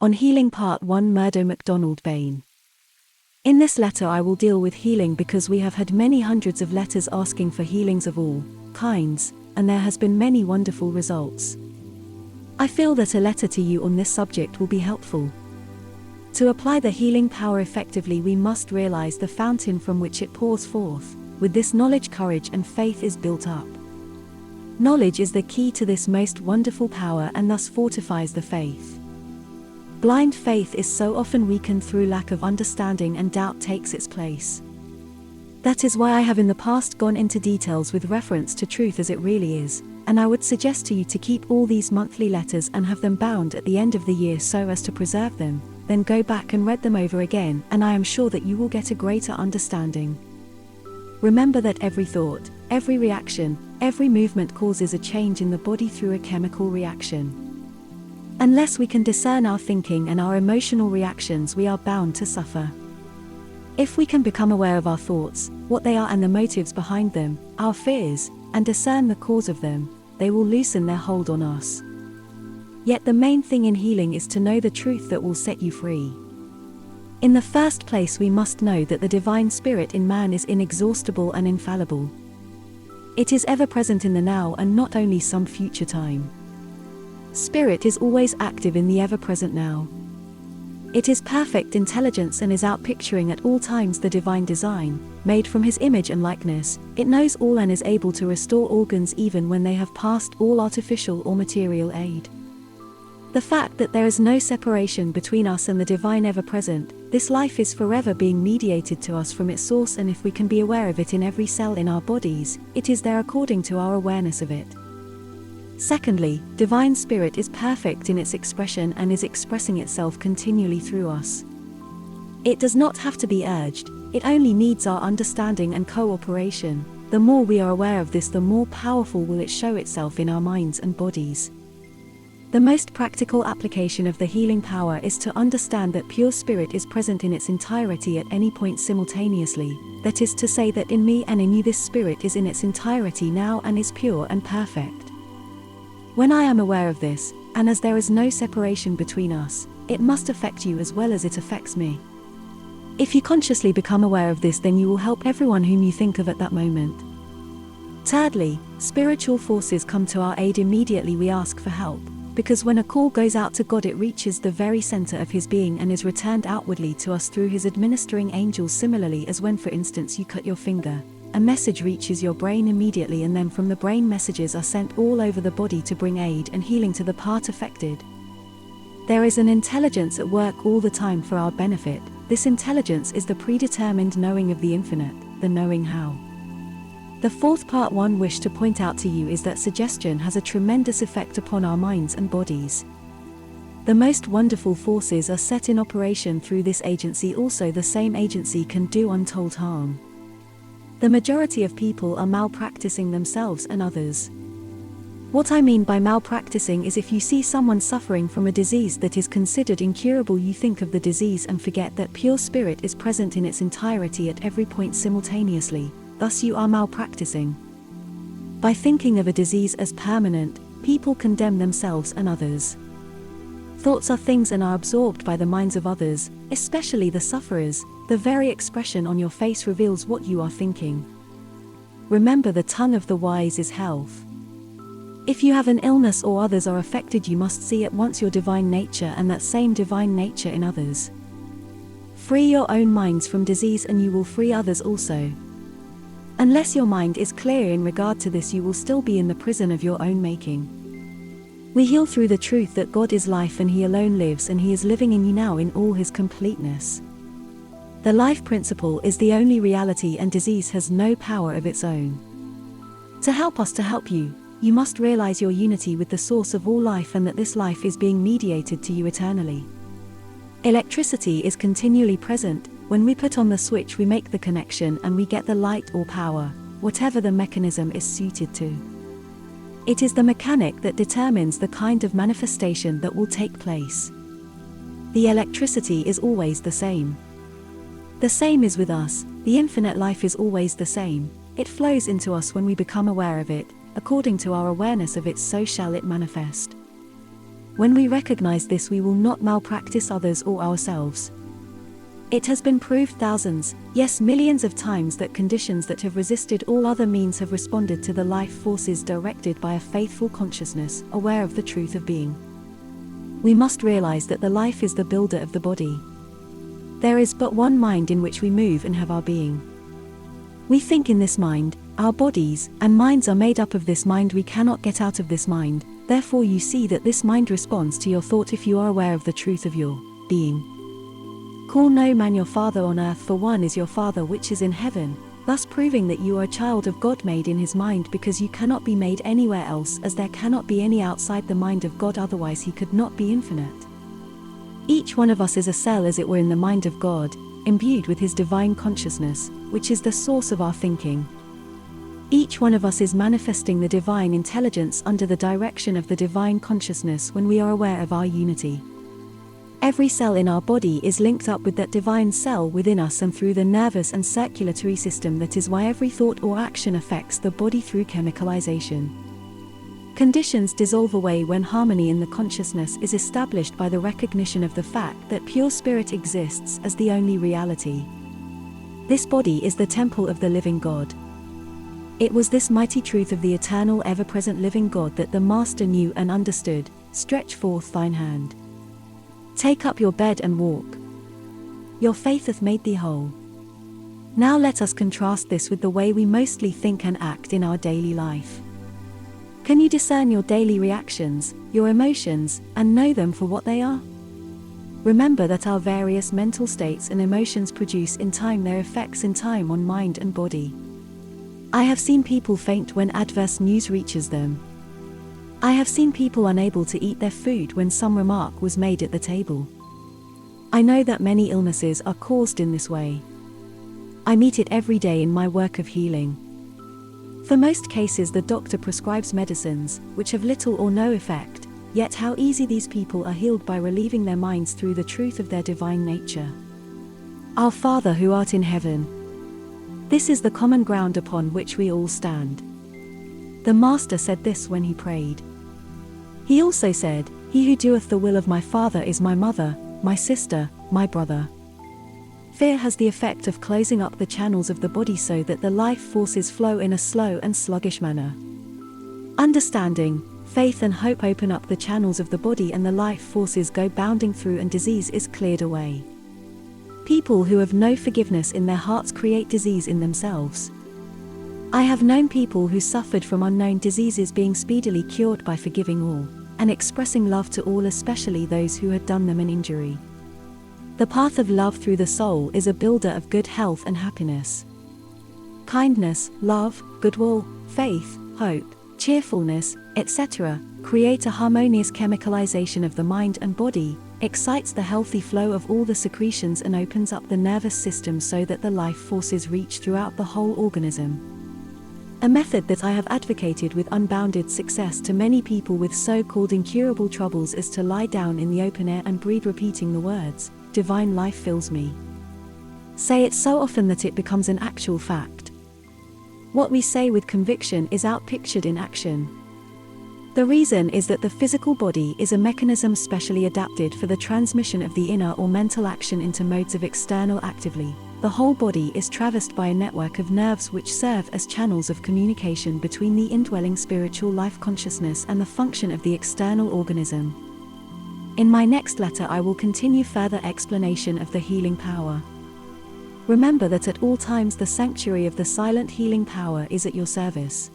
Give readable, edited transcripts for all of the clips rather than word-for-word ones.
On Healing Part 1, Murdo MacDonald-Bayne. In this letter I will deal with healing because we have had many hundreds of letters asking for healings of all kinds, and there has been many wonderful results. I feel that a letter to you on this subject will be helpful. To apply the healing power effectively, we must realize the fountain from which it pours forth. With this knowledge, courage and faith is built up. Knowledge is the key to this most wonderful power and thus fortifies the faith. Blind faith is so often weakened through lack of understanding, and doubt takes its place. That is why I have in the past gone into details with reference to truth as it really is, and I would suggest to you to keep all these monthly letters and have them bound at the end of the year so as to preserve them, then go back and read them over again, and I am sure that you will get a greater understanding. Remember that every thought, every reaction, every movement causes a change in the body through a chemical reaction. Unless we can discern our thinking and our emotional reactions, we are bound to suffer. If we can become aware of our thoughts, what they are and the motives behind them, our fears, and discern the cause of them, they will loosen their hold on us. Yet the main thing in healing is to know the truth that will set you free. In the first place, we must know that the divine spirit in man is inexhaustible and infallible. It is ever present in the now and not only some future time. Spirit is always active in the ever-present now. It is perfect intelligence and is outpicturing at all times the divine design, made from his image and likeness. It knows all and is able to restore organs even when they have passed all artificial or material aid. The fact that there is no separation between us and the divine ever-present, this life is forever being mediated to us from its source, and if we can be aware of it in every cell in our bodies, it is there according to our awareness of it. Secondly, divine spirit is perfect in its expression and is expressing itself continually through us. It does not have to be urged, it only needs our understanding and cooperation. The more we are aware of this, the more powerful will it show itself in our minds and bodies. The most practical application of the healing power is to understand that pure spirit is present in its entirety at any point simultaneously. That is to say that in me and in you this spirit is in its entirety now and is pure and perfect. When I am aware of this, and as there is no separation between us, it must affect you as well as it affects me. If you consciously become aware of this, then you will help everyone whom you think of at that moment. Thirdly, spiritual forces come to our aid immediately we ask for help, because when a call goes out to God, it reaches the very center of his being and is returned outwardly to us through his administering angels, similarly as when, for instance, you cut your finger. A message reaches your brain immediately, and then from the brain messages are sent all over the body to bring aid and healing to the part affected. There is an intelligence at work all the time for our benefit. This intelligence is the predetermined knowing of the infinite, the knowing how. The fourth part I wish to point out to you is that suggestion has a tremendous effect upon our minds and bodies. The most wonderful forces are set in operation through this agency. Also, the same agency can do untold harm. The majority of people are malpracticing themselves and others. What I mean by malpracticing is if you see someone suffering from a disease that is considered incurable, you think of the disease and forget that pure spirit is present in its entirety at every point simultaneously. Thus you are malpracticing. By thinking of a disease as permanent, people condemn themselves and others. Thoughts are things and are absorbed by the minds of others, especially the sufferers. The very expression on your face reveals what you are thinking. Remember, the tongue of the wise is health. If you have an illness or others are affected, you must see at once your divine nature and that same divine nature in others. Free your own minds from disease and you will free others also. Unless your mind is clear in regard to this, you will still be in the prison of your own making. We heal through the truth that God is life and he alone lives, and he is living in you now in all his completeness. The life principle is the only reality, and disease has no power of its own. To help us to help you, you must realize your unity with the source of all life and that this life is being mediated to you eternally. Electricity is continually present. When we put on the switch, we make the connection and we get the light or power, whatever the mechanism is suited to. It is the mechanic that determines the kind of manifestation that will take place. The electricity is always the same. The same is with us. The infinite life is always the same. It flows into us when we become aware of it. According to our awareness of it, so shall it manifest. When we recognize this, we will not malpractice others or ourselves. It has been proved thousands, yes millions of times that conditions that have resisted all other means have responded to the life forces directed by a faithful consciousness, aware of the truth of being. We must realize that the life is the builder of the body. There is but one mind in which we move and have our being. We think in this mind, our bodies and minds are made up of this mind. We cannot get out of this mind, therefore you see that this mind responds to your thought if you are aware of the truth of your being. Call no man your father on earth, for one is your Father which is in heaven, thus proving that you are a child of God made in his mind, because you cannot be made anywhere else, as there cannot be any outside the mind of God, otherwise he could not be infinite. Each one of us is a cell as it were in the mind of God, imbued with his divine consciousness, which is the source of our thinking. Each one of us is manifesting the divine intelligence under the direction of the divine consciousness when we are aware of our unity. Every cell in our body is linked up with that divine cell within us and through the nervous and circulatory system. That is why every thought or action affects the body through chemicalization. Conditions dissolve away when harmony in the consciousness is established by the recognition of the fact that pure spirit exists as the only reality. This body is the temple of the living God. It was this mighty truth of the eternal, ever-present living God that the Master knew and understood. Stretch forth thine hand. Take up your bed and walk. Your faith hath made thee whole. Now let us contrast this with the way we mostly think and act in our daily life. Can you discern your daily reactions, your emotions, and know them for what they are? Remember that our various mental states and emotions produce in time their effects in time on mind and body. I have seen people faint when adverse news reaches them. I have seen people unable to eat their food when some remark was made at the table. I know that many illnesses are caused in this way. I meet it every day in my work of healing. For most cases the doctor prescribes medicines, which have little or no effect, yet how easy these people are healed by relieving their minds through the truth of their divine nature. Our Father who art in heaven. This is the common ground upon which we all stand. The Master said this when he prayed. He also said, "He who doeth the will of my Father is my mother, my sister, my brother." Fear has the effect of closing up the channels of the body so that the life forces flow in a slow and sluggish manner. Understanding, faith and hope open up the channels of the body and the life forces go bounding through and disease is cleared away. People who have no forgiveness in their hearts create disease in themselves. I have known people who suffered from unknown diseases being speedily cured by forgiving all, and expressing love to all, especially those who had done them an injury. The path of love through the soul is a builder of good health and happiness. Kindness, love, goodwill, faith, hope, cheerfulness, etc., create a harmonious chemicalization of the mind and body, excites the healthy flow of all the secretions and opens up the nervous system so that the life forces reach throughout the whole organism. A method that I have advocated with unbounded success to many people with so-called incurable troubles is to lie down in the open air and breathe, repeating the words, "Divine life fills me." Say it so often that it becomes an actual fact. What we say with conviction is outpictured in action. The reason is that the physical body is a mechanism specially adapted for the transmission of the inner or mental action into modes of external actively. The whole body is traversed by a network of nerves which serve as channels of communication between the indwelling spiritual life consciousness and the function of the external organism. In my next letter I will continue further explanation of the healing power. Remember that at all times the sanctuary of the silent healing power is at your service.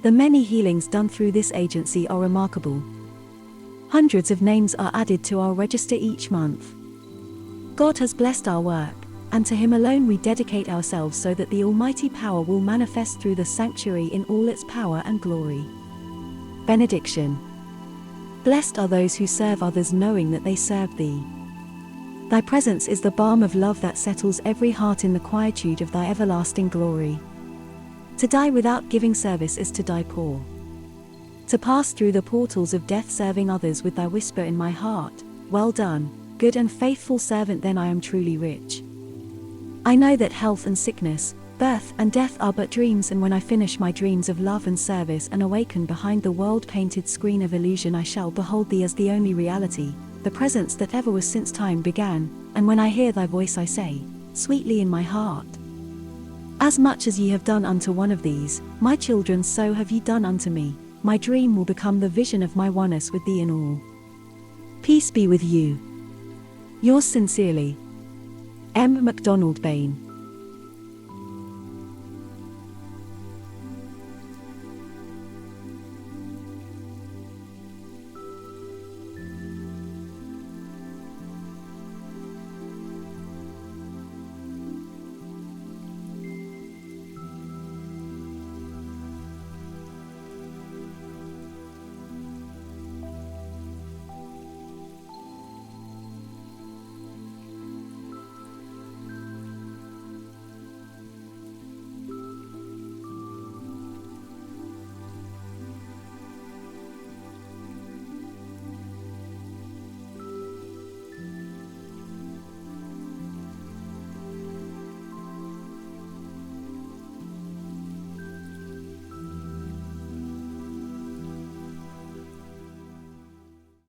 The many healings done through this agency are remarkable. Hundreds of names are added to our register each month. God has blessed our work, and to Him alone we dedicate ourselves so that the almighty power will manifest through the sanctuary in all its power and glory. Benediction. Blessed are those who serve others knowing that they serve Thee. Thy presence is the balm of love that settles every heart in the quietude of Thy everlasting glory. To die without giving service is to die poor. To pass through the portals of death serving others with Thy whisper in my heart, "Well done, good and faithful servant," then I am truly rich. I know that health and sickness, Birth and death are but dreams, and when I finish my dreams of love and service and awaken behind the world-painted screen of illusion, I shall behold thee as the only reality, the presence that ever was since time began, and when I hear thy voice I say, sweetly in my heart, as much as ye have done unto one of these, my children, so have ye done unto me. My dream will become the vision of my oneness with thee in all. Peace be with you. Yours sincerely, 𝗦 MacDonald-Bayne.